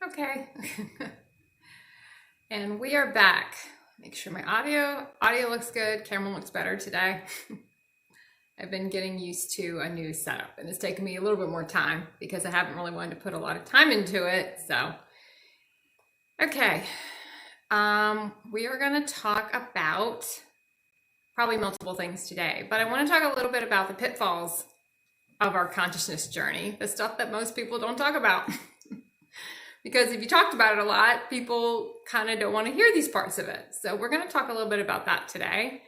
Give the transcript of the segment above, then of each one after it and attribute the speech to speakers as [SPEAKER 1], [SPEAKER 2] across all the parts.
[SPEAKER 1] Okay. And we are back. Make sure my audio looks good, camera looks better today. I've been getting used to a new setup and it's taken me a little bit more time because I haven't really wanted to put a lot of time into it. So, okay. We are going to talk about probably multiple things today, but I want to talk a little bit about the pitfalls of our consciousness journey, the stuff that most people don't talk about. Because if you talked about it a lot, people kind of don't want to hear these parts of it. So we're going to talk a little bit about that today.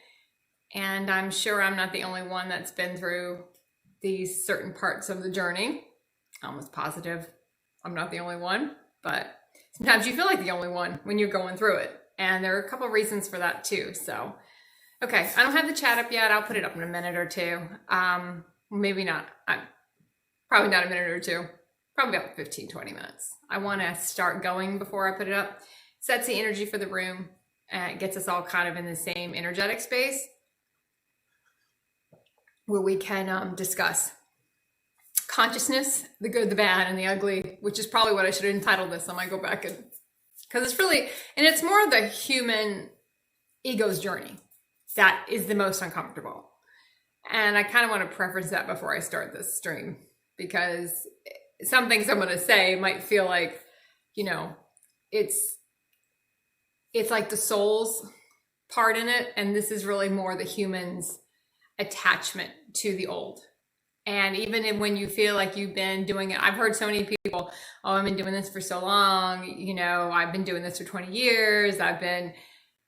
[SPEAKER 1] And I'm sure I'm not the only one that's been through these certain parts of the journey. I'm almost positive I'm not the only one, but sometimes you feel like the only one when you're going through it. And there are a couple of reasons for that too. So, okay, I don't have the chat up yet. I'll put it up in a minute or two. Maybe not. Probably not a minute or two. Probably about 15, 20 minutes. I want to start going before I put it up. Sets the energy for the room. It gets us all kind of in the same energetic space where we can discuss consciousness, the good, the bad, and the ugly, which is probably what I should have entitled this. I might go back and, because it's really, and it's more the human ego's journey that is the most uncomfortable. And I kind of want to preface that before I start this stream, because some things I'm going to say might feel like, you know, it's like the soul's part in it. And this is really more the human's attachment to the old. And even when you feel like you've been doing it, I've heard so many people, oh, I've been doing this for so long. You know, I've been doing this for 20 years.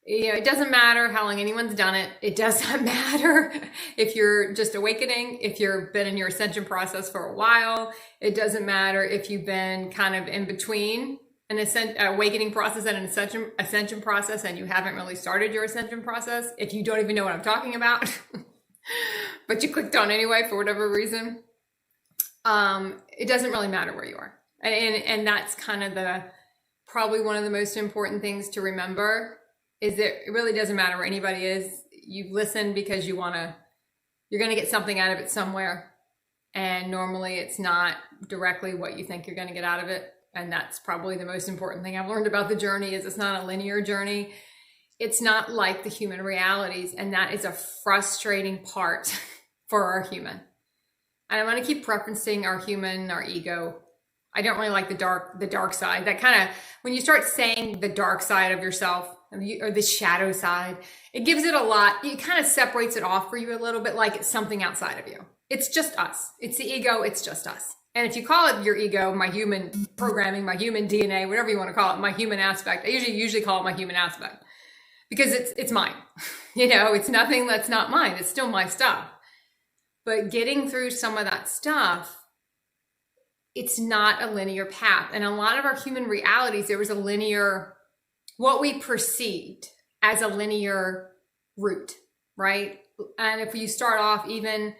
[SPEAKER 1] It doesn't matter how long anyone's done it. It doesn't matter if you're just awakening, if you've been in your ascension process for a while. It doesn't matter if you've been kind of in between an awakening process and an ascension process and you haven't really started your ascension process. If you don't even know what I'm talking about, but you clicked on anyway for whatever reason, it doesn't really matter where you are. And that's kind of probably one of the most important things to remember. Is that it really doesn't matter where anybody is. You listen because you're going to get something out of it somewhere. And normally it's not directly what you think you're going to get out of it. And that's probably the most important thing I've learned about the journey is it's not a linear journey. It's not like the human realities. And that is a frustrating part for our human. And I want to keep referencing our human, our ego. I don't really like the dark side. That kind of, when you start saying the dark side of yourself, or the shadow side, it gives it a lot. It kind of separates it off for you a little bit, like it's something outside of you. It's just us. It's the ego. It's just us. And if you call it your ego, my human programming, my human DNA, whatever you want to call it, my human aspect, I usually call it my human aspect because it's mine. It's nothing that's not mine. It's still my stuff. But getting through some of that stuff, it's not a linear path. And a lot of our human realities, there was a linear, what we perceived as a linear route, right? And if you start off, even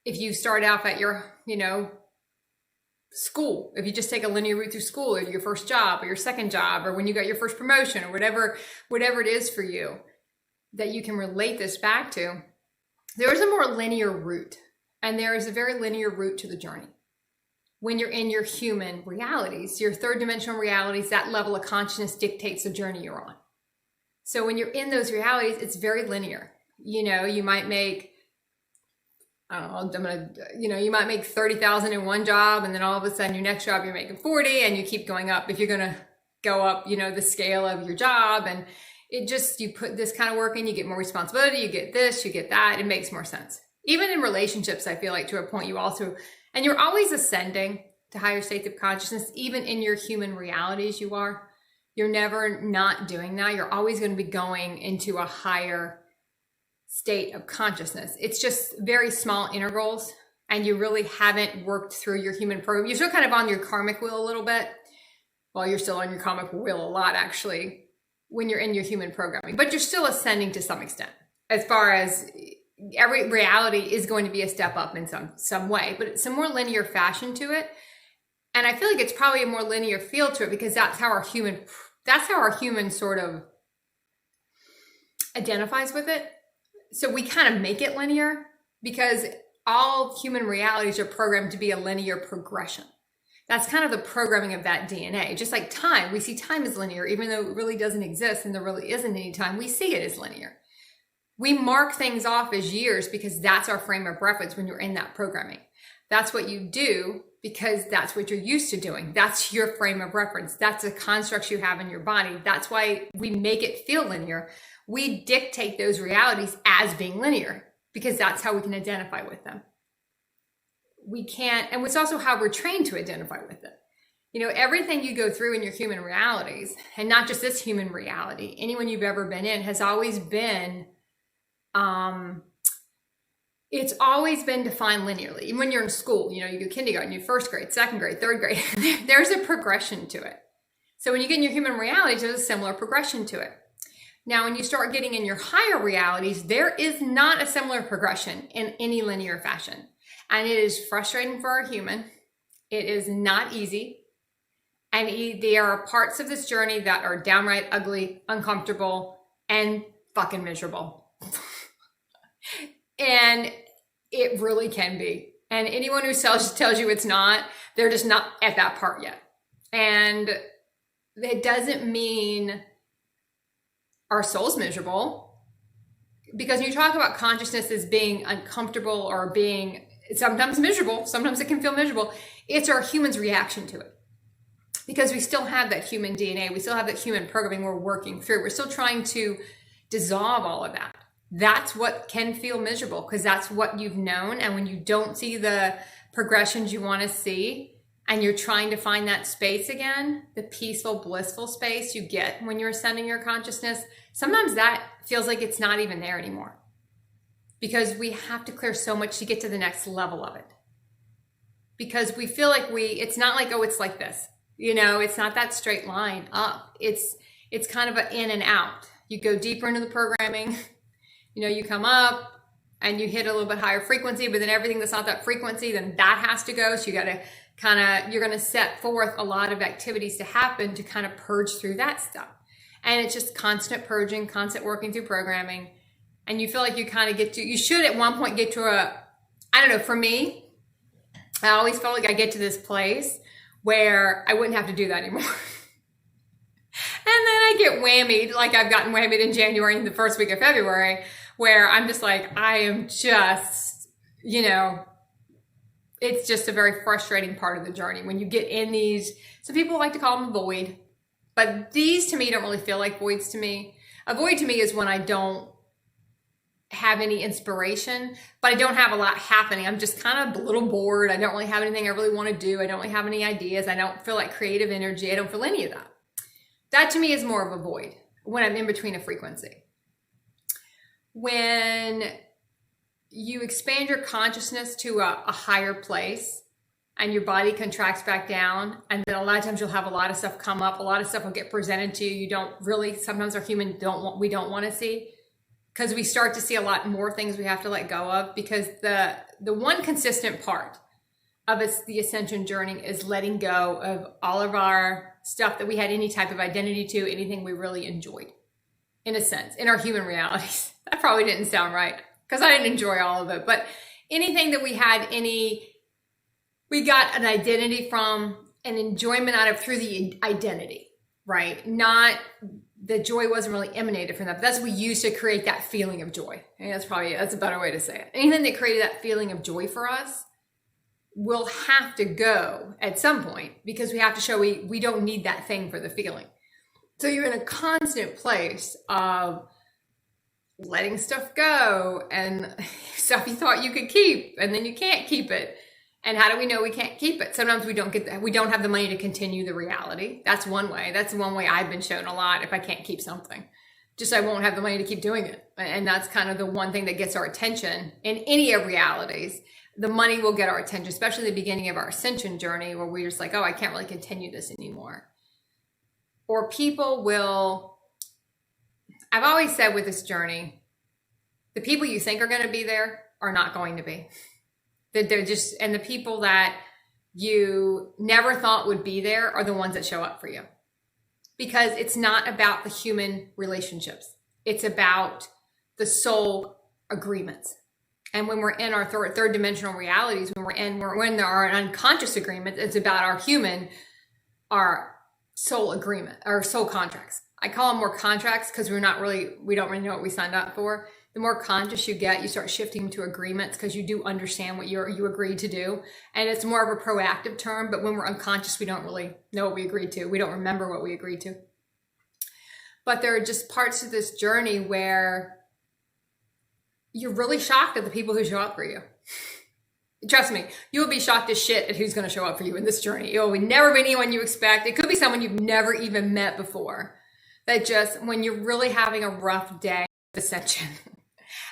[SPEAKER 1] if you start off at your, school, if you just take a linear route through school or your first job or your second job, or when you got your first promotion or whatever it is for you that you can relate this back to, there is a more linear route and there is a very linear route to the journey. When you're in your human realities, your third dimensional realities, that level of consciousness dictates the journey you're on. So when you're in those realities, it's very linear. You might make, you might make 30,000 in one job, and then all of a sudden your next job, you're making 40 and you keep going up. If you're going to go up, the scale of your job, and you put this kind of work in, you get more responsibility, you get this, you get that. It makes more sense. Even in relationships, I feel like to a point and you're always ascending to higher states of consciousness, even in your human realities you're never not doing that. You're always going to be going into a higher state of consciousness. It's just very small integrals and you really haven't worked through your human program. You're still kind of on your karmic wheel a little bit. Well, you're still on your karmic wheel a lot actually when you're in your human programming, but you're still ascending to some extent as far as every reality is going to be a step up in some way, but it's a more linear fashion to it. And I feel like it's probably a more linear feel to it because that's how our human sort of identifies with it. So we kind of make it linear because all human realities are programmed to be a linear progression. That's kind of the programming of that DNA. Just like time, we see time as linear, even though it really doesn't exist and there really isn't any time, we see it as linear. We mark things off as years because that's our frame of reference when you're in that programming. That's what you do because that's what you're used to doing. That's your frame of reference. That's the constructs you have in your body. That's why we make it feel linear. We dictate those realities as being linear because that's how we can identify with them. We can't, and it's also how we're trained to identify with it. You know, everything you go through in your human realities, and not just this human reality, anyone you've ever been in has always been, it's always been defined linearly. Even when you're in school, you know, you go kindergarten, you first grade, second grade, third grade, there's a progression to it. So when you get in your human realities, there's a similar progression to it. Now, when you start getting in your higher realities, there is not a similar progression in any linear fashion. And it is frustrating for a human. It is not easy. And there are parts of this journey that are downright ugly, uncomfortable, and fucking miserable. And it really can be. And anyone who tells you it's not, they're just not at that part yet. And it doesn't mean our soul's miserable. Because when you talk about consciousness as being uncomfortable or being sometimes miserable, sometimes it can feel miserable, it's our human's reaction to it. Because we still have that human DNA, we still have that human programming we're working through. We're still trying to dissolve all of that. That's what can feel miserable because that's what you've known. And when you don't see the progressions you want to see and you're trying to find that space again, the peaceful, blissful space you get when you're ascending your consciousness, sometimes that feels like it's not even there anymore. Because we have to clear so much to get to the next level of it. Because we feel like it's not like, oh, it's like this. You know, it's not that straight line up. It's kind of an in and out. You go deeper into the programming, you know, you come up and you hit a little bit higher frequency, but then everything that's not that frequency, then that has to go. So you got to you're going to set forth a lot of activities to happen to kind of purge through that stuff. And it's just constant purging, constant working through programming. And you feel like you kind of you should at one point get to I don't know, for me, I always felt like I get to this place where I wouldn't have to do that anymore. And then I get whammied, like I've gotten whammied in January and the first week of February, where I'm just like, I am just, you know, it's just a very frustrating part of the journey. When you get in these, some people like to call them a void, but these to me don't really feel like voids to me. A void to me is when I don't have any inspiration, but I don't have a lot happening. I'm just kind of a little bored. I don't really have anything I really want to do. I don't really have any ideas. I don't feel like creative energy. I don't feel any of that. That to me is more of a void when I'm in between a frequency. When you expand your consciousness to a higher place and your body contracts back down, and then a lot of times you'll have a lot of stuff come up. A lot of stuff will get presented to you. You don't really, sometimes our human we don't want to see. Because we start to see a lot more things we have to let go of, because the one consistent part of the ascension journey is letting go of all of our stuff that we had any type of identity to, anything we really enjoyed, in a sense, in our human realities. That probably didn't sound right because I didn't enjoy all of it, but anything that we got an identity from, an enjoyment out of through the identity, right? Not the joy wasn't really emanated from that, but that's what we use to create that feeling of joy. And that's a better way to say it. Anything that created that feeling of joy for us will have to go at some point, because we have to show we don't need that thing for the feeling. So you're in a constant place of letting stuff go and stuff you thought you could keep, and then you can't keep it. And how do we know we can't keep it? Sometimes we don't have the money to continue the reality. That's one way. That's one way I've been shown a lot. If I can't keep something, just I won't have the money to keep doing it. And that's kind of the one thing that gets our attention in any of realities. The money will get our attention, especially the beginning of our ascension journey, where we're just like, oh, I can't really continue this anymore. Or people will, I've always said with this journey, the people you think are going to be there are not going to be. They're just, and the people that you never thought would be there are the ones that show up for you. Because it's not about the human relationships. It's about the soul agreements. And when we're in our third dimensional realities, when there are unconscious agreements, it's about our soul agreement, our soul contracts. I call them more contracts because we don't really know what we signed up for. The more conscious you get, you start shifting to agreements because you do understand what you agreed to do. And it's more of a proactive term, but when we're unconscious, we don't really know what we agreed to. We don't remember what we agreed to. But there are just parts of this journey where you're really shocked at the people who show up for you. Trust me, you will be shocked as shit at who's going to show up for you in this journey. It will never be anyone you expect. It could be someone you've never even met before. That just, when you're really having a rough day of ascension,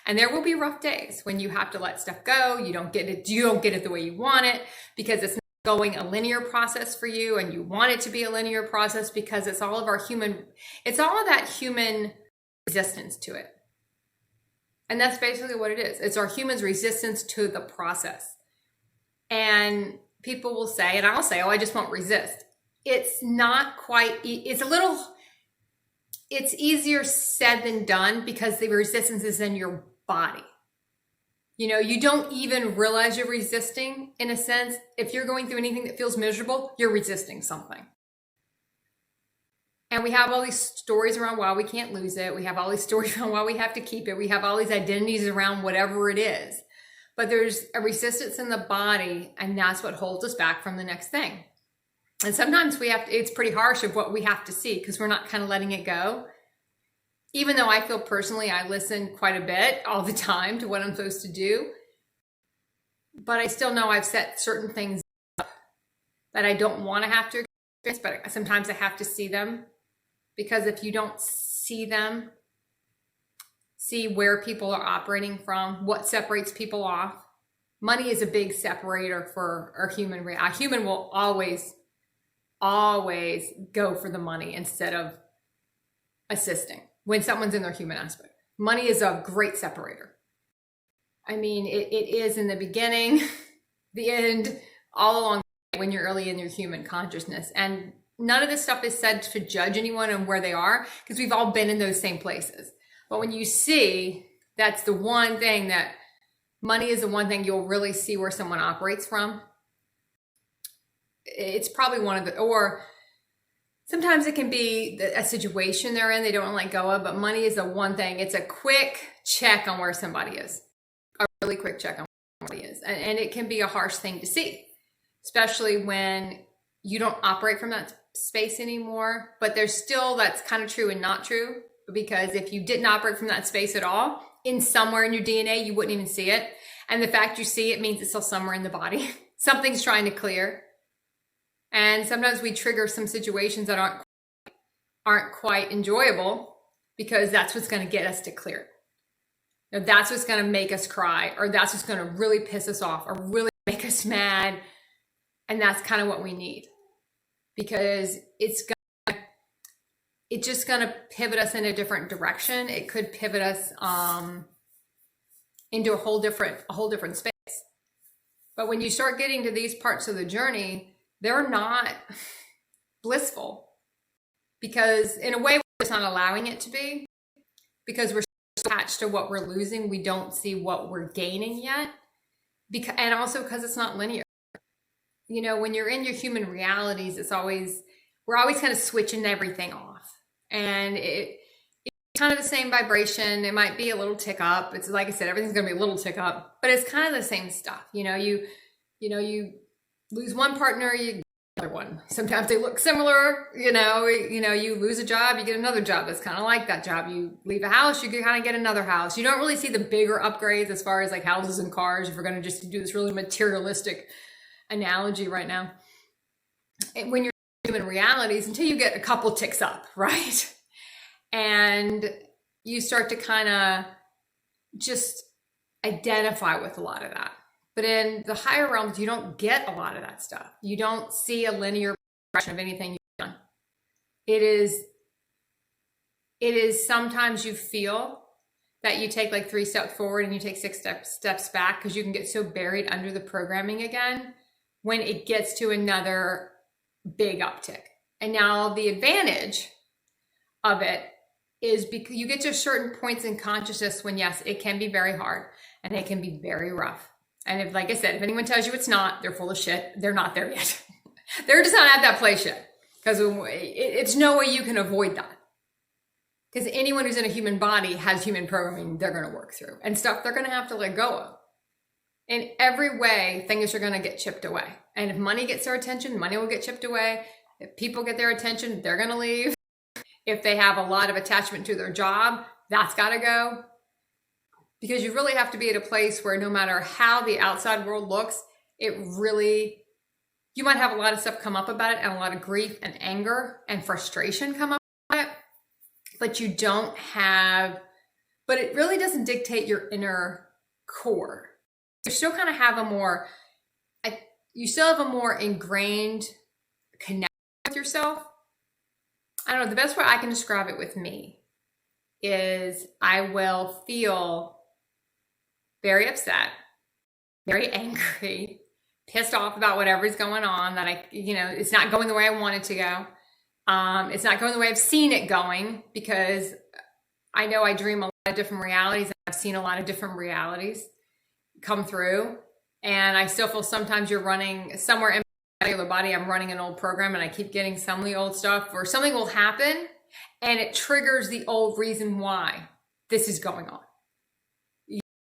[SPEAKER 1] and there will be rough days when you have to let stuff go. You don't get it the way you want it because it's not going a linear process for you, and you want it to be a linear process because it's all of that human resistance to it. And that's basically what it is. It's our human's resistance to the process. And people will say, and I'll say, oh, I just won't resist. It's not quite, it's easier said than done because the resistance is in your body. You don't even realize you're resisting, in a sense. If you're going through anything that feels miserable, you're resisting something. And we have all these stories around why we can't lose it. We have all these stories around why we have to keep it. We have all these identities around whatever it is. But there's a resistance in the body, and that's what holds us back from the next thing. And sometimes it's pretty harsh of what we have to see because we're not kind of letting it go. Even though I feel personally, I listen quite a bit all the time to what I'm supposed to do. But I still know I've set certain things up that I don't want to have to experience, but sometimes I have to see them. Because if you don't see them, see where people are operating from, what separates people off. Money is a big separator for our human. Our human will always go for the money instead of assisting when someone's in their human aspect. Money is a great separator. I mean, it is in the beginning, the end, all along when you're early in your human consciousness. And none of this stuff is said to judge anyone and where they are because we've all been in those same places. But when you see, that's the one thing that money is the one thing you'll really see where someone operates from. It's probably one of the, or sometimes it can be a situation they're in, they don't want to let go of, but money is the one thing. It's a quick check on where somebody is, a really quick check on where somebody is. And it can be a harsh thing to see, especially when you don't operate from that space anymore. But there's still, that's kind of true and not true, because if you didn't operate from that space at all, in somewhere in your DNA, you wouldn't even see it. And the fact you see it means it's still somewhere in the body. Something's trying to clear. And sometimes we trigger some situations that aren't quite enjoyable because that's what's going to get us to clear it. That's what's going to make us cry, or that's what's going to really piss us off or really make us mad. And that's kind of what we need, because it's just going to pivot us in a different direction. It could pivot us into a whole different space. But when you start getting to these parts of the journey, they're not blissful, because in a way, we're just not allowing it to be, because we're so attached to what we're losing. We don't see what we're gaining yet. And also because it's not linear. You know, when you're in your human realities, we're always kind of switching everything off. And it's kind of the same vibration. It might be a little tick up. It's like I said, everything's going to be a little tick up, but it's kind of the same stuff. You lose one partner, you get another one. Sometimes they look similar. You lose a job, you get another job that's kind of like that job. You leave a house, you kind of get another house. You don't really see the bigger upgrades as far as like houses and cars, if we're going to just do this really materialistic analogy right now. And when you're in human realities, until you get a couple ticks up, right? And you start to kind of just identify with a lot of that. But in the higher realms, you don't get a lot of that stuff. You don't see a linear progression of anything you've done. It is sometimes you feel that you take like 3 steps forward and you take 6 steps back, because you can get so buried under the programming again when it gets to another big uptick. And now the advantage of it is because you get to certain points in consciousness when, yes, it can be very hard. and it can be very rough. And if, like I said, if anyone tells you it's not, they're full of shit. They're not there yet. They're just not at that place yet, because it's no way you can avoid that. Because anyone who's in a human body has human programming they're going to work through, and stuff they're going to have to let go of. In every way, things are going to get chipped away. And if money gets their attention, money will get chipped away. If people get their attention, they're going to leave. If they have a lot of attachment to their job, that's got to go. Because you really have to be at a place where no matter how the outside world looks, you might have a lot of stuff come up about it, and a lot of grief and anger and frustration come up about it, but it really doesn't dictate your inner core. You still kind of have you still have a more ingrained connection with yourself. I don't know, the best way I can describe it with me is I will feel very upset, very angry, pissed off about whatever's going on, that it's not going the way I want it to go. It's not going the way I've seen it going, because I know I dream a lot of different realities, and I've seen a lot of different realities come through. And I still feel sometimes you're running somewhere in my regular body, I'm running an old program, and I keep getting some of the old stuff, or something will happen and it triggers the old reason why this is going on.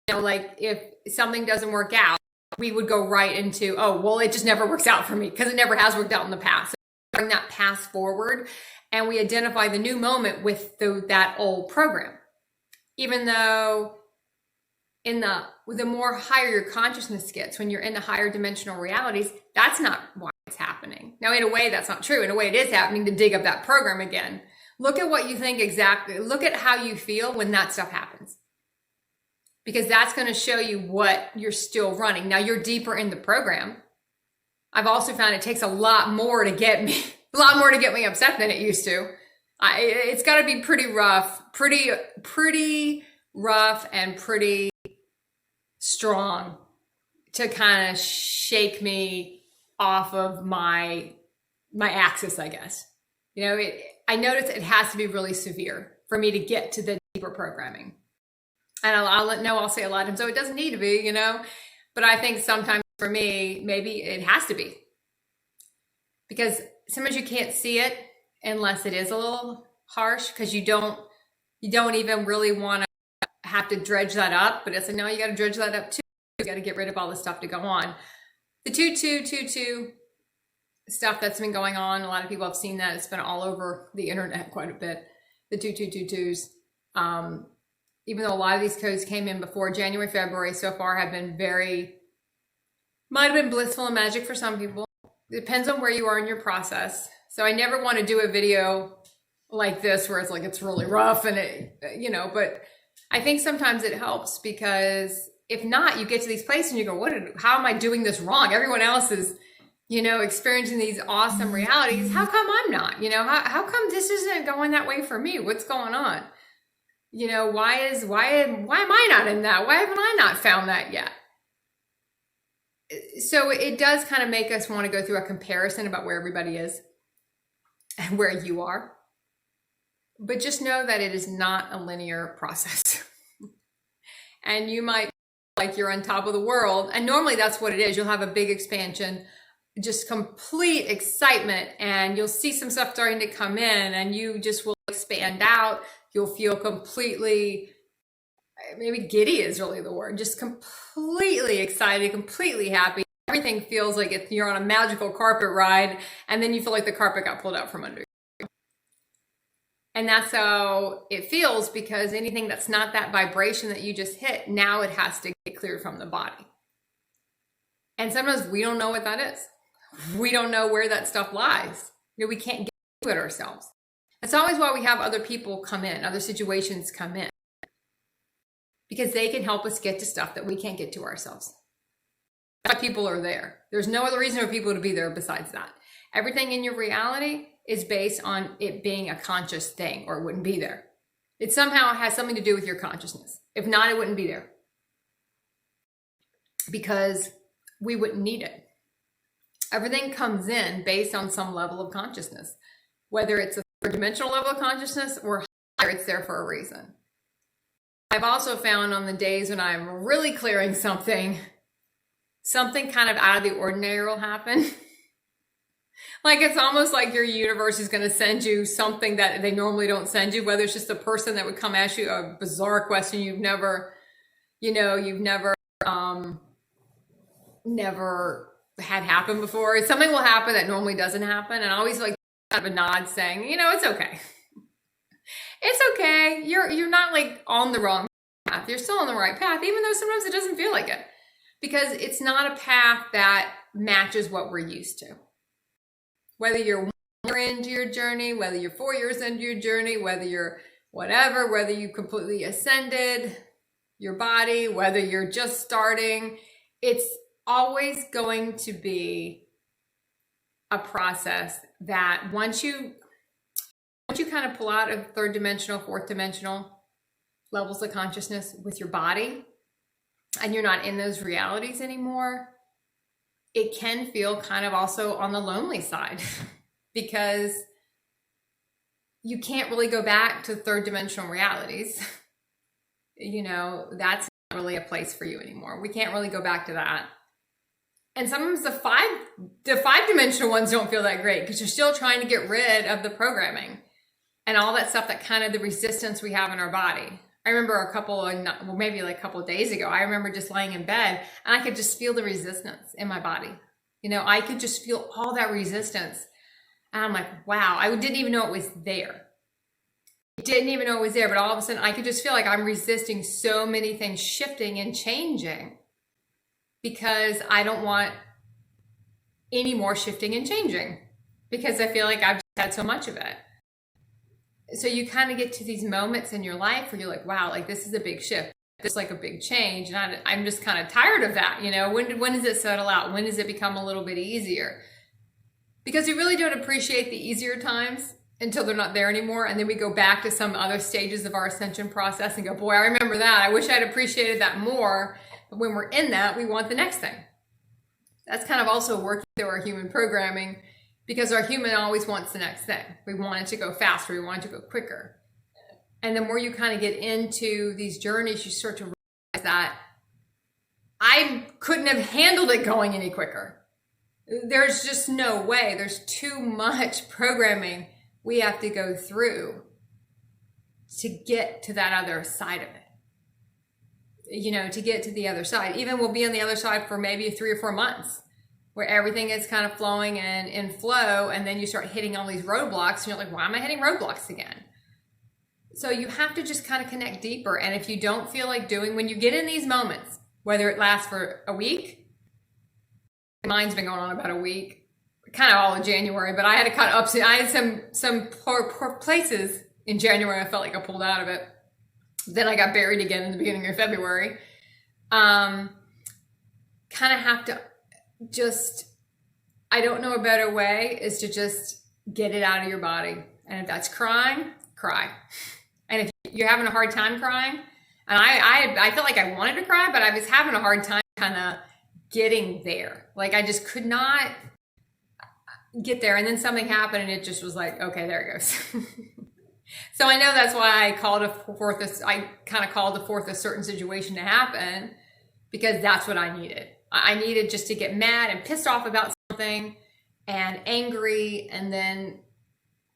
[SPEAKER 1] Like if something doesn't work out, we would go right into, oh, well, it just never works out for me, because it never has worked out in the past. So bring that past forward, and we identify the new moment with that old program. Even though the more higher your consciousness gets, when you're in the higher dimensional realities, that's not why it's happening. Now, in a way, that's not true. In a way, it is happening to dig up that program again. Look at what you think exactly. Look at how you feel when that stuff happens, because that's going to show you what you're still running. Now, you're deeper in the program. I've also found it takes a lot more to get me upset than it used to. It's got to be pretty rough and pretty strong to kind of shake me off of my axis, I guess. I notice it has to be really severe for me to get to the deeper programming. And I'll say a lot of times, so it doesn't need to be, but I think sometimes for me, maybe it has to be, because sometimes you can't see it unless it is a little harsh, because you don't even really want to have to dredge that up, but it's like, no, you got to dredge that up too. You got to get rid of all the stuff to go on. The 2222 stuff that's been going on, a lot of people have seen that. It's been all over the internet quite a bit. The 2222s, even though a lot of these codes came in before January, February, so far have been might have been blissful and magic for some people. It depends on where you are in your process. So I never want to do a video like this where it's like, it's really rough and but I think sometimes it helps, because if not, you get to these places and you go, how am I doing this wrong? Everyone else is, experiencing these awesome realities. How come I'm not? How come this isn't going that way for me? What's going on? Why am I not in that? Why haven't I not found that yet? So it does kind of make us want to go through a comparison about where everybody is and where you are. But just know that it is not a linear process. And you might feel like you're on top of the world. And normally that's what it is. You'll have a big expansion, just complete excitement, and you'll see some stuff starting to come in, and you just will expand out. You'll feel completely, maybe giddy is really the word, just completely excited, completely happy. Everything feels like you're on a magical carpet ride, and then you feel like the carpet got pulled out from under you. And that's how it feels, because anything that's not that vibration that you just hit, now it has to get cleared from the body. And sometimes we don't know what that is. We don't know where that stuff lies. We can't get to it ourselves. That's always why we have other people come in, other situations come in, because they can help us get to stuff that we can't get to ourselves. That's why people are there. There's no other reason for people to be there besides that. Everything in your reality is based on it being a conscious thing, or it wouldn't be there. It somehow has something to do with your consciousness. If not, it wouldn't be there, because we wouldn't need it. Everything comes in based on some level of consciousness, whether it's a dimensional level of consciousness or higher, it's there for a reason. I've also found on the days when I'm really clearing something kind of out of the ordinary will happen. Like it's almost like your universe is going to send you something that they normally don't send you, whether it's just a person that would come ask you a bizarre question you've never, never had happen before. Something will happen that normally doesn't happen. And I always like kind of a nod saying, it's okay. It's okay. You're not like on the wrong path. You're still on the right path, even though sometimes it doesn't feel like it. Because it's not a path that matches what we're used to. Whether you're 1 year into your journey, whether you're 4 years into your journey, whether you're whatever, whether you completely ascended your body, whether you're just starting, it's always going to be a process that once you kind of pull out of third dimensional, fourth dimensional levels of consciousness with your body, and you're not in those realities anymore, it can feel kind of also on the lonely side because you can't really go back to third dimensional realities. That's not really a place for you anymore. We can't really go back to that. And sometimes the five dimensional ones don't feel that great because you're still trying to get rid of the programming and all that stuff, that kind of the resistance we have in our body. I remember maybe a couple of days ago, I remember just laying in bed and I could just feel the resistance in my body. I could just feel all that resistance. And I'm like, wow, I didn't even know it was there. But all of a sudden I could just feel like I'm resisting so many things shifting and changing because I don't want any more shifting and changing because I feel like I've just had so much of it. So you kind of get to these moments in your life where you're like, wow, like this is a big shift. This is like a big change. And I'm just kind of tired of that. When does it settle out? When does it become a little bit easier? Because we really don't appreciate the easier times until they're not there anymore. And then we go back to some other stages of our ascension process and go, boy, I remember that. I wish I'd appreciated that more. But when we're in that, we want the next thing. That's kind of also working through our human programming. Because our human always wants the next thing. We want it to go faster. We want it to go quicker. And the more you kind of get into these journeys, you start to realize that I couldn't have handled it going any quicker. There's just no way. There's too much programming we have to go through to get to that other side of it. To get to the other side. Even we'll be on the other side for maybe 3 or 4 months, where everything is kind of flowing and in flow, and then you start hitting all these roadblocks, and you're like, why am I hitting roadblocks again? So you have to just kind of connect deeper. And if you don't feel like when you get in these moments, whether it lasts for a week, mine's been going on about a week, kind of all in January, but I had to cut up. I had some poor places in January. I felt like I pulled out of it. Then I got buried again in the beginning of February. Kind of have to I don't know a better way is to just get it out of your body. And if that's crying, cry. And if you're having a hard time crying, and I felt like I wanted to cry, but I was having a hard time kind of getting there. Like I just could not get there. And then something happened and it just was like, okay, there it goes. So I know that's why I kind of called the fourth a certain situation to happen, because that's what I needed. I needed just to get mad and pissed off about something and angry, and then,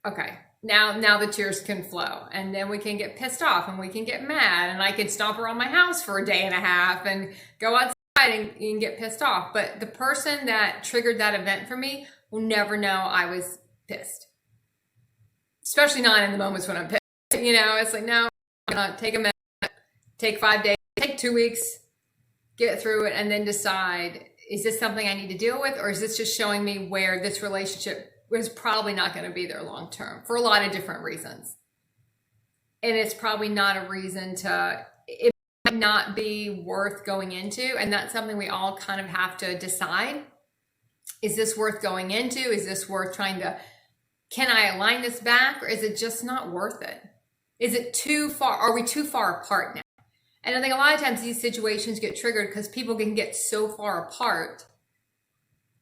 [SPEAKER 1] okay, now the tears can flow, and then we can get pissed off and we can get mad, and I can stomp around my house for a day and a half and go outside and get pissed off. But the person that triggered that event for me will never know I was pissed, especially not in the moments when I'm pissed. It's like, no, I'm gonna take a minute, take 5 days, take 2 weeks, get through it, and then decide, is this something I need to deal with, or is this just showing me where this relationship is probably not going to be there long term for a lot of different reasons. And it's probably not a reason it might not be worth going into. And that's something we all kind of have to decide. Is this worth going into? Is this worth can I align this back, or is it just not worth it? Is it too far? Are we too far apart now? And I think a lot of times these situations get triggered because people can get so far apart.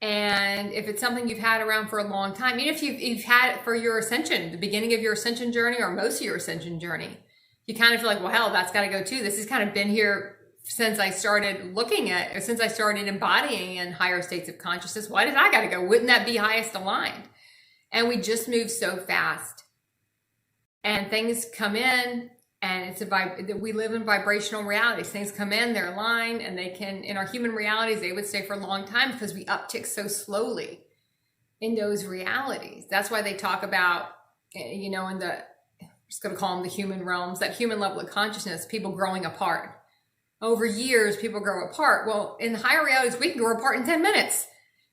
[SPEAKER 1] And if it's something you've had around for a long time, even if you've had it for your ascension, the beginning of your ascension journey or most of your ascension journey, you kind of feel like, well, hell, that's got to go too. This has kind of been here since I started since I started embodying in higher states of consciousness. Why did I got to go? Wouldn't that be highest aligned? And we just move so fast, and things come in, and we live in vibrational realities. Things come in, they're aligned, and they can, in our human realities, they would stay for a long time because we uptick so slowly in those realities. That's why they talk about, in the, I'm just going to call them the human realms, that human level of consciousness, people growing apart. Over years, people grow apart. Well, in higher realities, we can grow apart in 10 minutes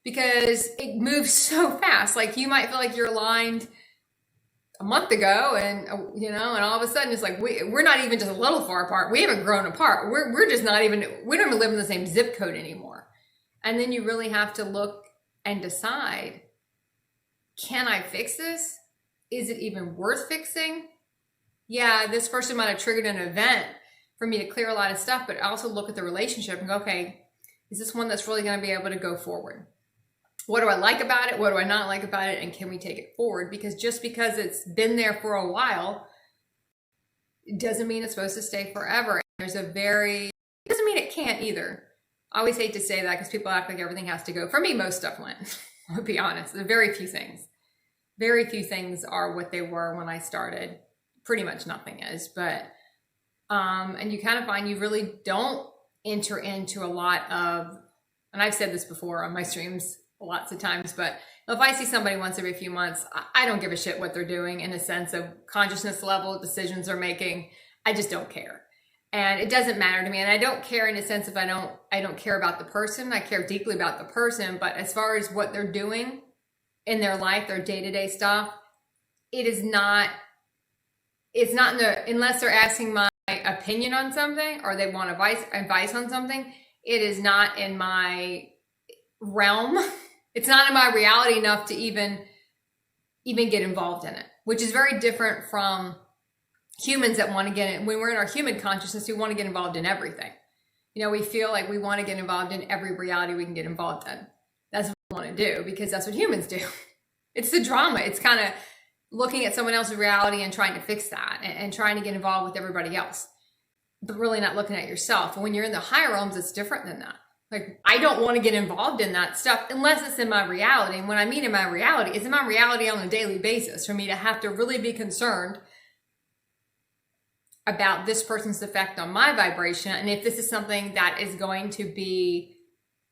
[SPEAKER 1] because it moves so fast. Like, you might feel like you're aligned a month ago, and and all of a sudden it's like we're not even just a little far apart. We haven't grown apart. We're just not even, we don't even live in the same zip code anymore. And then you really have to look and decide, can I fix this? Is it even worth fixing? Yeah, this person might have triggered an event for me to clear a lot of stuff, but also look at the relationship and go, okay, is this one that's really going to be able to go forward? What do I like about it? What do I not like about it? And can we take it forward? Because just because it's been there for a while, it doesn't mean it's supposed to stay forever. It doesn't mean it can't either. I always hate to say that because people act like everything has to go. For me, most stuff went. I'll be honest. There are very few things. Very few things are what they were when I started. Pretty much nothing is. But, and you kind of find you really don't enter into a lot of, and I've said this before on my streams lots of times, but if I see somebody once every few months, I don't give a shit what they're doing in a sense of consciousness level, decisions they're making. I just don't care. And it doesn't matter to me. And I don't care in a sense of I don't care about the person. I care deeply about the person. But as far as what they're doing in their life, their day-to-day stuff, it's not unless they're asking my opinion on something or they want advice on something, it is not in my realm. It's not in my reality enough to even get involved in it, which is very different from humans that want to get in. When we're in our human consciousness, we want to get involved in everything. We feel like we want to get involved in every reality we can get involved in. That's what we want to do because that's what humans do. It's the drama. It's kind of looking at someone else's reality and trying to fix that and trying to get involved with everybody else, but really not looking at yourself. And when you're in the higher realms, it's different than that. Like, I don't want to get involved in that stuff unless it's in my reality. And when I mean in my reality, it's in my reality on a daily basis for me to have to really be concerned about this person's effect on my vibration. And if this is something that is going to be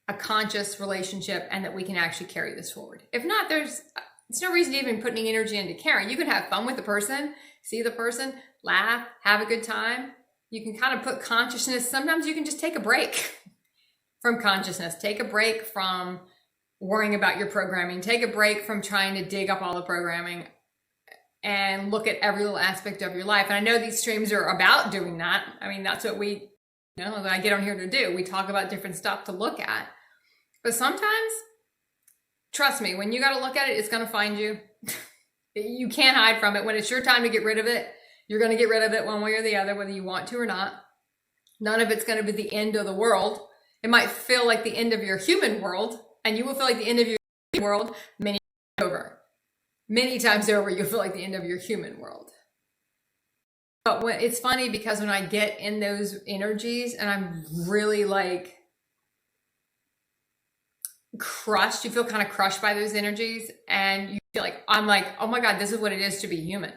[SPEAKER 1] a conscious relationship and that we can actually carry this forward. If not, there's no reason to even put any energy into caring. You can have fun with the person, see the person, laugh, have a good time. You can kind of put consciousness. Sometimes you can just take a break from consciousness. Take a break from worrying about your programming. Take a break from trying to dig up all the programming and look at every little aspect of your life. And I know these streams are about doing that. I mean, that's what I get on here to do. We talk about different stuff to look at. But sometimes, trust me, when you got to look at it, it's going to find you. You can't hide from it. When it's your time to get rid of it, you're going to get rid of it one way or the other, whether you want to or not. None of it's going to be the end of the world. It might feel like the end of your human world, and you will feel like the end of your human world many times over. Many times over, you'll feel like the end of your human world. But it's funny because when I get in those energies and I'm really like crushed, you feel kind of crushed by those energies, and you feel like, I'm like, oh my God, this is what it is to be human.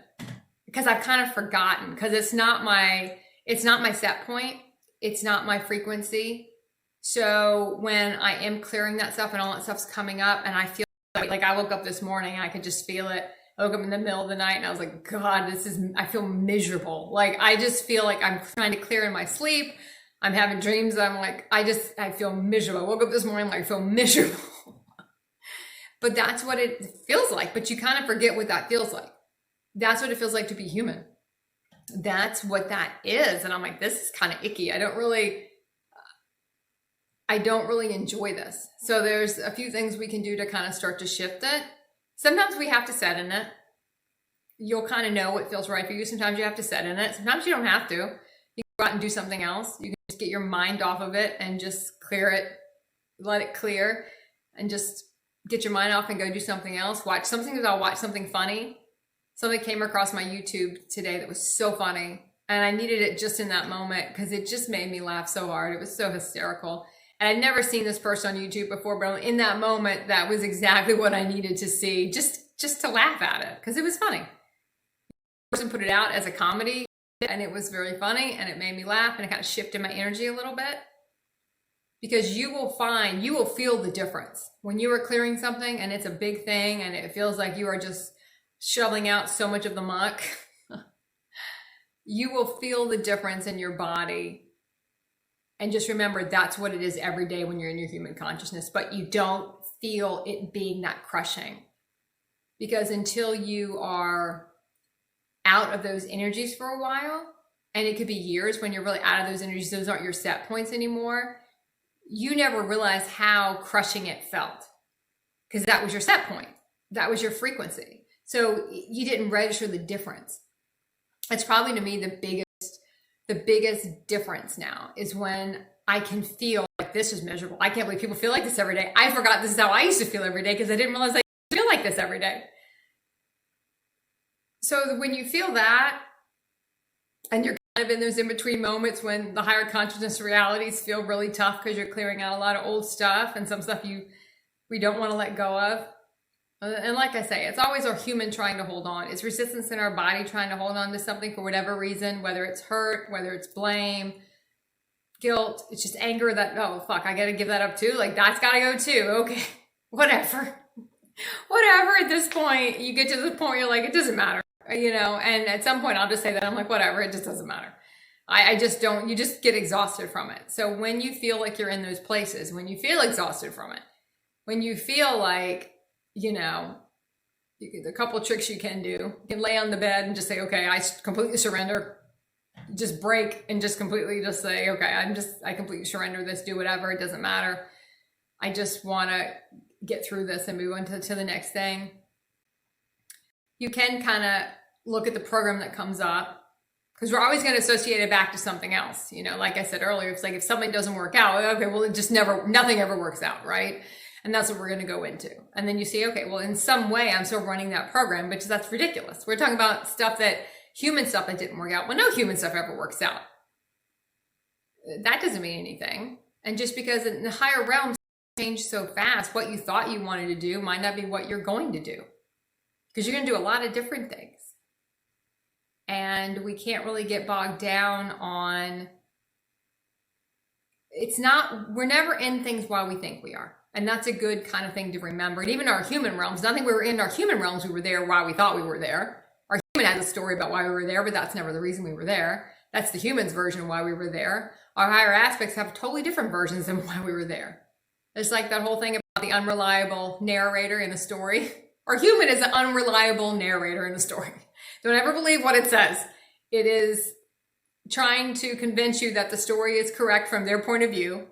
[SPEAKER 1] Because I've kind of forgotten, because it's not my set point. It's not my frequency. So when I am clearing that stuff and all that stuff's coming up and I feel like I woke up this morning and I could just feel it. I woke up in the middle of the night and I was like, God, I feel miserable. Like, I just feel like I'm trying to clear in my sleep. I'm having dreams. I'm like, I feel miserable. I woke up this morning, like, I feel miserable. But that's what it feels like. But you kind of forget what that feels like. That's what it feels like to be human. That's what that is. And I'm like, this is kind of icky. I don't really enjoy this. So there's a few things we can do to kind of start to shift it. Sometimes we have to set in it. You'll kind of know what feels right for you. Sometimes you have to set in it. Sometimes you don't have to. You can go out and do something else. You can just get your mind off of it and just clear it, let it clear, and just get your mind off and go do something else. Watch something funny. Something came across my YouTube today that was so funny. And I needed it just in that moment because it just made me laugh so hard. It was so hysterical. And I'd never seen this person on YouTube before, but in that moment, that was exactly what I needed to see, just to laugh at it because it was funny. The person put it out as a comedy and it was very funny and it made me laugh and it kind of shifted my energy a little bit. Because you will feel the difference when you are clearing something and it's a big thing and it feels like you are just shoveling out so much of the muck. You will feel the difference in your body. And just remember, that's what it is every day when you're in your human consciousness, but you don't feel it being that crushing. Because until you are out of those energies for a while, and it could be years when you're really out of those energies, those aren't your set points anymore, you never realize how crushing it felt. Because that was your set point. That was your frequency. So you didn't register the difference. It's probably to me the biggest difference now is when I can feel like this is miserable. I can't believe people feel like this every day. I forgot this is how I used to feel every day because I didn't realize I feel like this every day. So when you feel that and you're kind of in those in-between moments when the higher consciousness realities feel really tough because you're clearing out a lot of old stuff and some stuff we don't want to let go of. And like I say, it's always our human trying to hold on. It's resistance in our body trying to hold on to something for whatever reason, whether it's hurt, whether it's blame, guilt. It's just anger that, oh, fuck, I got to give that up too. Like, that's got to go too. Okay, whatever. Whatever. At this point, you get to the point you're like, it doesn't matter, and at some point I'll just say that I'm like, whatever, it just doesn't matter. I just don't, you just get exhausted from it. So when you feel like you're in those places, when you feel exhausted from it, when you feel like, a couple of tricks you can do. You can lay on the bed and just say, okay, I completely surrender. Just break and just completely just say, okay, I completely surrender this, do whatever. It doesn't matter. I just want to get through this and move on to the next thing. You can kind of look at the program that comes up because we're always going to associate it back to something else. Like I said earlier, it's like if something doesn't work out, okay, well, nothing ever works out, right? And that's what we're going to go into. And then you see, okay, well, in some way, I'm still running that program, but that's ridiculous. We're talking about human stuff that didn't work out. Well, no human stuff ever works out. That doesn't mean anything. And just because in the higher realms change so fast, what you thought you wanted to do might not be what you're going to do. Because you're going to do a lot of different things. And we can't really get bogged down on, we're never in things while we think we are. And that's a good kind of thing to remember. And even our human realms, nothing we were in our human realms, we were there while we thought we were there. Our human has a story about why we were there, but that's never the reason we were there. That's the human's version of why we were there. Our higher aspects have totally different versions of why we were there. It's like that whole thing about the unreliable narrator in the story. Our human is an unreliable narrator in the story. Don't ever believe what it says. It is trying to convince you that the story is correct from their point of view.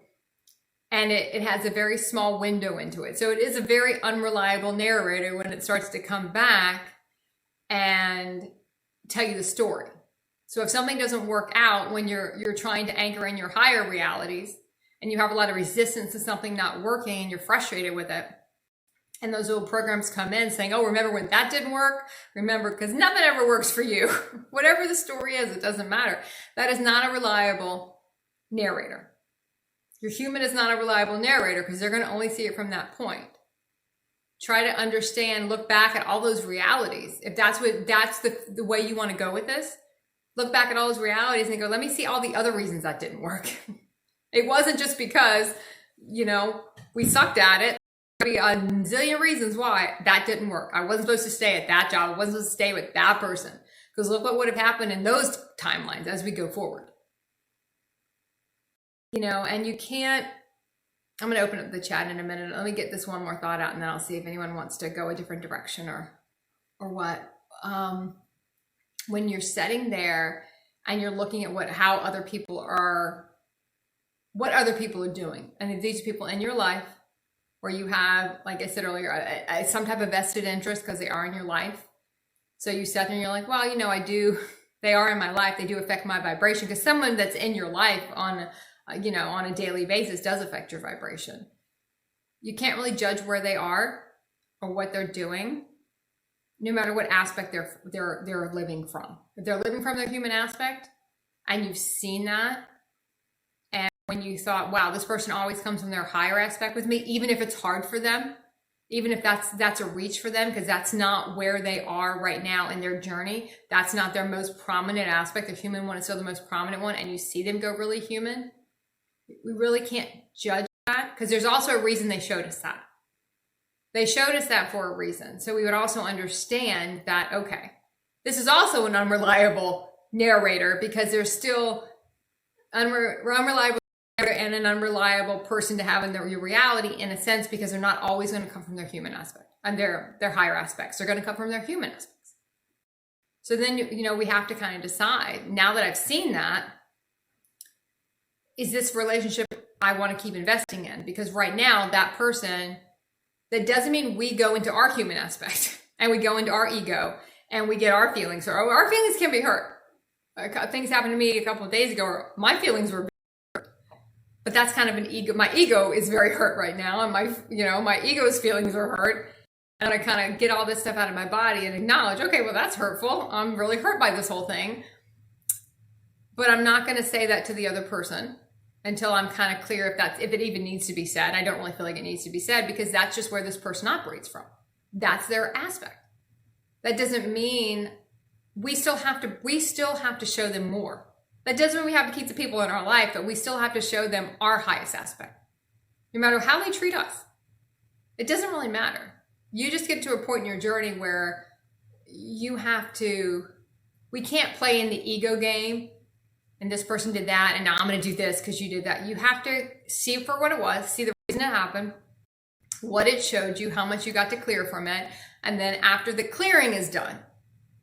[SPEAKER 1] And it has a very small window into it. So it is a very unreliable narrator when it starts to come back and tell you the story. So if something doesn't work out when you're trying to anchor in your higher realities and you have a lot of resistance to something not working and you're frustrated with it, and those little programs come in saying, oh, remember when that didn't work? Remember, because nothing ever works for you. Whatever the story is, it doesn't matter. That is not a reliable narrator. Your human is not a reliable narrator because they're going to only see it from that point. Try to understand, look back at all those realities. If that's the way you want to go with this, look back at all those realities and go, let me see all the other reasons that didn't work. It wasn't just because, we sucked at it. There'd be a zillion reasons why that didn't work. I wasn't supposed to stay at that job. I wasn't supposed to stay with that person. Because look what would have happened in those timelines as we go forward. And you can't, I'm going to open up the chat in a minute. Let me get this one more thought out and then I'll see if anyone wants to go a different direction or what. When you're sitting there and you're looking at what other people are doing. And if these people in your life where you have, like I said earlier, some type of vested interest because they are in your life. So you sit there and you're like, well, they are in my life. They do affect my vibration because someone that's in your life on a daily basis does affect your vibration. You can't really judge where they are or what they're doing, no matter what aspect they're living from. If they're living from their human aspect, and you've seen that, and when you thought, wow, this person always comes from their higher aspect with me, even if it's hard for them, even if that's a reach for them, because that's not where they are right now in their journey. That's not their most prominent aspect. The human one is still the most prominent one, and you see them go really human. We really can't judge that, because there's also a reason they showed us that. They showed us that for a reason. So we would also understand that, okay, this is also an unreliable narrator, because there's still unreliable and an unreliable person to have in your reality, in a sense, because they're not always going to come from their human aspect and their higher aspects. They're going to come from their human aspects. So then, we have to kind of decide, now that I've seen that, is this relationship I want to keep investing in? Because right now, that person, that doesn't mean we go into our human aspect and we go into our ego and we get our feelings, or our feelings can be hurt. Things happened to me a couple of days ago where my feelings were hurt, but that's kind of an ego. My ego is very hurt right now, and my ego's feelings are hurt. And I kind of get all this stuff out of my body and acknowledge, okay, well, that's hurtful. I'm really hurt by this whole thing. But I'm not going to say that to the other person until I'm kind of clear if it even needs to be said. I don't really feel like it needs to be said, because that's just where this person operates from. That's their aspect. That doesn't mean we still have to show them more. That doesn't mean we have to keep the people in our life, but we still have to show them our highest aspect. No matter how they treat us, it doesn't really matter. You just get to a point in your journey where we can't play in the ego game, and this person did that, and now I'm going to do this because you did that. You have to see it for what it was, see the reason it happened, what it showed you, how much you got to clear from it. And then after the clearing is done,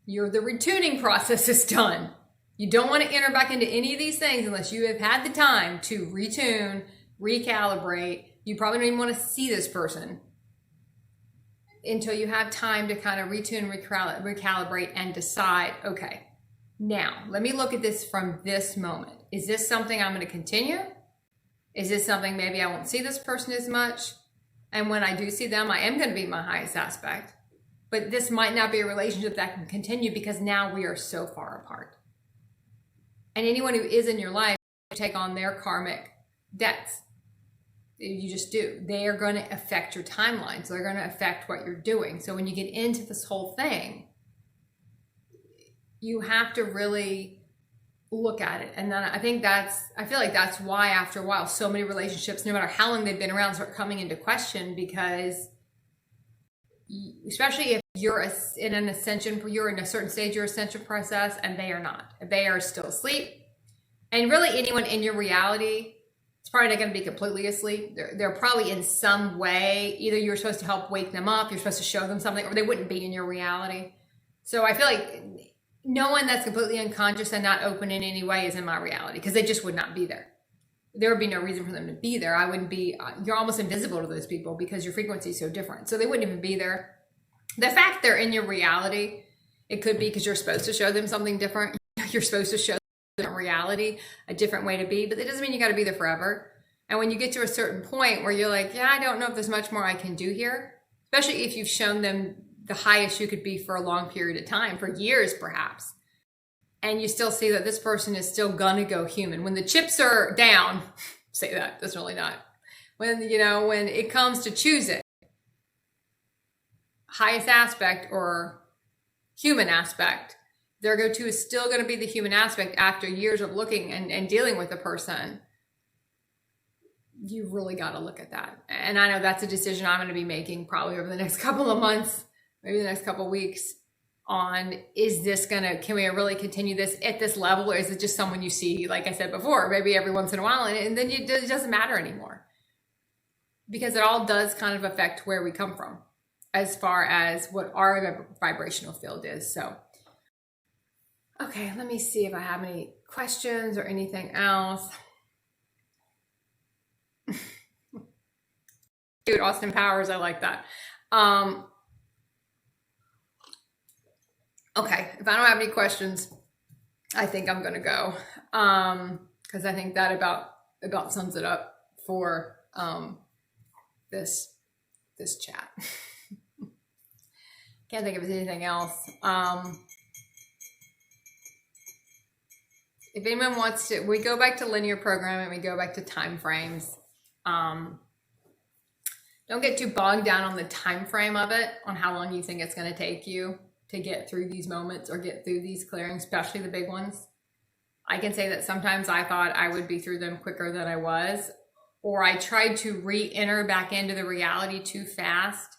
[SPEAKER 1] the retuning process is done. You don't want to enter back into any of these things unless you have had the time to retune, recalibrate. You probably don't even want to see this person until you have time to kind of retune, recalibrate, and decide, okay, now let me look at this from this moment. Is this something I'm going to continue? Is this something maybe I won't see this person as much? And when I do see them, I am going to be my highest aspect. But this might not be a relationship that can continue, because now we are so far apart. And anyone who is in your life, take on their karmic debts. You just do. They are going to affect your timeline. So they're going to affect what you're doing. So when you get into this whole thing, you have to really look at it. And then I feel like that's why after a while, so many relationships, no matter how long they've been around, start coming into question, because especially if you're in an ascension, you're in a certain stage of your ascension process, and they are not. They are still asleep. And really anyone in your reality, it's probably not going to be completely asleep. They're probably in some way, either you're supposed to help wake them up, you're supposed to show them something, or they wouldn't be in your reality. So I feel like no one that's completely unconscious and not open in any way is in my reality, because they just would not be there. There would be no reason for them to be there. You're almost invisible to those people because your frequency is so different. So they wouldn't even be there. The fact they're in your reality, it could be because you're supposed to show them something different. You're supposed to show them reality, a different way to be, but that doesn't mean you got to be there forever. And when you get to a certain point where you're like, yeah, I don't know if there's much more I can do here, especially if you've shown them the highest you could be for a long period of time, for years perhaps, and you still see that this person is still gonna go human. When the chips are down, say that's really not. When it comes to choose it, highest aspect or human aspect, their go-to is still going to be the human aspect after years of looking and dealing with the person. You really got to look at that. And I know that's a decision I'm going to be making probably over the next couple of months, maybe the next couple of weeks, on can we really continue this at this level, or is it just someone you see, like I said before, maybe every once in a while, and then it doesn't matter anymore, because it all does kind of affect where we come from as far as what our vibrational field is. So, okay, let me see if I have any questions or anything else. Dude, Austin Powers, I like that. Okay, if I don't have any questions, I think I'm gonna go, because I think that about sums it up for this chat. Can't think of anything else. if anyone wants to, we go back to linear programming, we go back to time frames. Don't get too bogged down on the time frame of it, on how long you think it's going to take you to get through these moments or get through these clearings, especially the big ones. I can say that sometimes I thought I would be through them quicker than I was, or I tried to re-enter back into the reality too fast,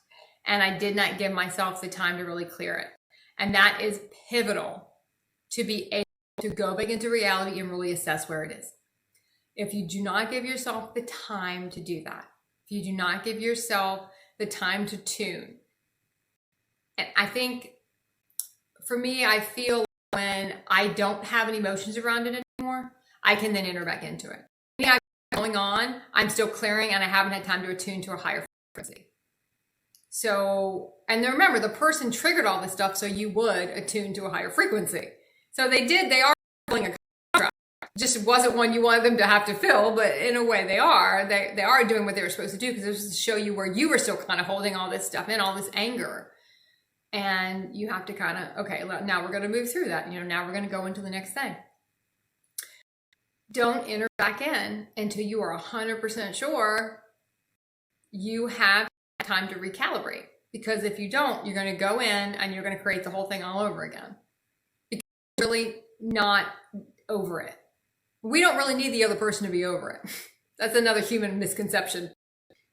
[SPEAKER 1] and I did not give myself the time to really clear it. And that is pivotal to be able to go back into reality and really assess where it is. If you do not give yourself the time to do that, if you do not give yourself the time to tune, and I think for me, I feel when I don't have any emotions around it anymore, I can then enter back into it. I've been going on, I'm still clearing, and I haven't had time to attune to a higher frequency. So, and then remember, the person triggered all this stuff so you would attune to a higher frequency. So they are filling a contract. It just wasn't one you wanted them to have to fill, but in a way they are. They are doing what they were supposed to do, because it was to show you where you were still kind of holding all this stuff in, all this anger. And you have to kind of, okay, now we're going to move through that. Now we're going to go into the next thing. Don't enter back in until you are 100% sure you have time to recalibrate. Because if you don't, you're going to go in and you're going to create the whole thing all over again. Because you're really not over it. We don't really need the other person to be over it. That's another human misconception.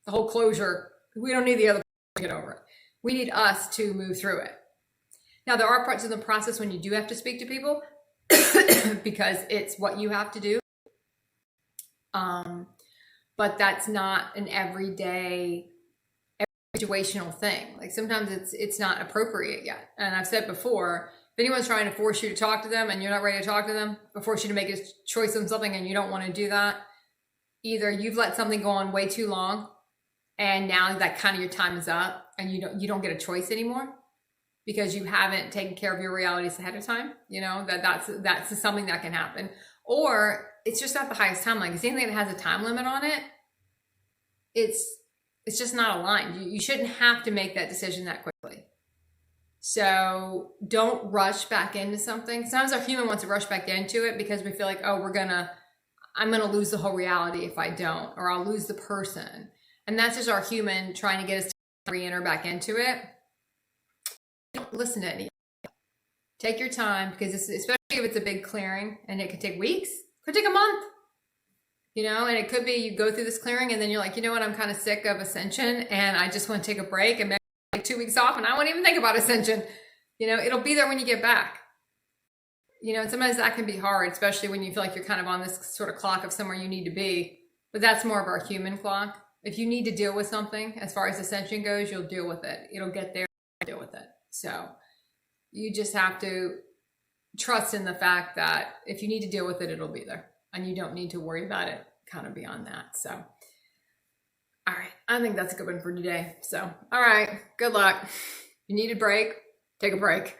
[SPEAKER 1] The whole closure, we don't need the other person to get over it. We need us to move through it. Now, there are parts of the process when you do have to speak to people because it's what you have to do. But that's not an everyday situational thing. Like sometimes it's not appropriate yet. And I've said before, if anyone's trying to force you to talk to them and you're not ready to talk to them, or force you to make a choice on something and you don't want to do that, either you've let something go on way too long, and now that kind of your time is up and you don't get a choice anymore because you haven't taken care of your realities ahead of time. That's something that can happen. Or it's just not the highest timeline. Because anything that has a time limit on it, it's just not aligned. You shouldn't have to make that decision that quickly. So don't rush back into something. Sometimes our human wants to rush back into it because we feel like, oh, I'm gonna lose the whole reality if I don't, or I'll lose the person. And that's just our human trying to get us to re-enter back into it. Don't listen to any. Take your time, because especially if it's a big clearing, and it could take weeks, it could take a month. And it could be you go through this clearing and then you're like, you know what, I'm kind of sick of ascension and I just want to take a break and maybe like 2 weeks off and I won't even think about ascension. It'll be there when you get back. And sometimes that can be hard, especially when you feel like you're kind of on this sort of clock of somewhere you need to be. But that's more of our human clock. If you need to deal with something, as far as ascension goes, you'll deal with it. It'll get there, deal with it. So you just have to trust in the fact that if you need to deal with it, it'll be there. And you don't need to worry about it kind of beyond that. So, all right. I think that's a good one for today. So, all right. Good luck. If you need a break, take a break.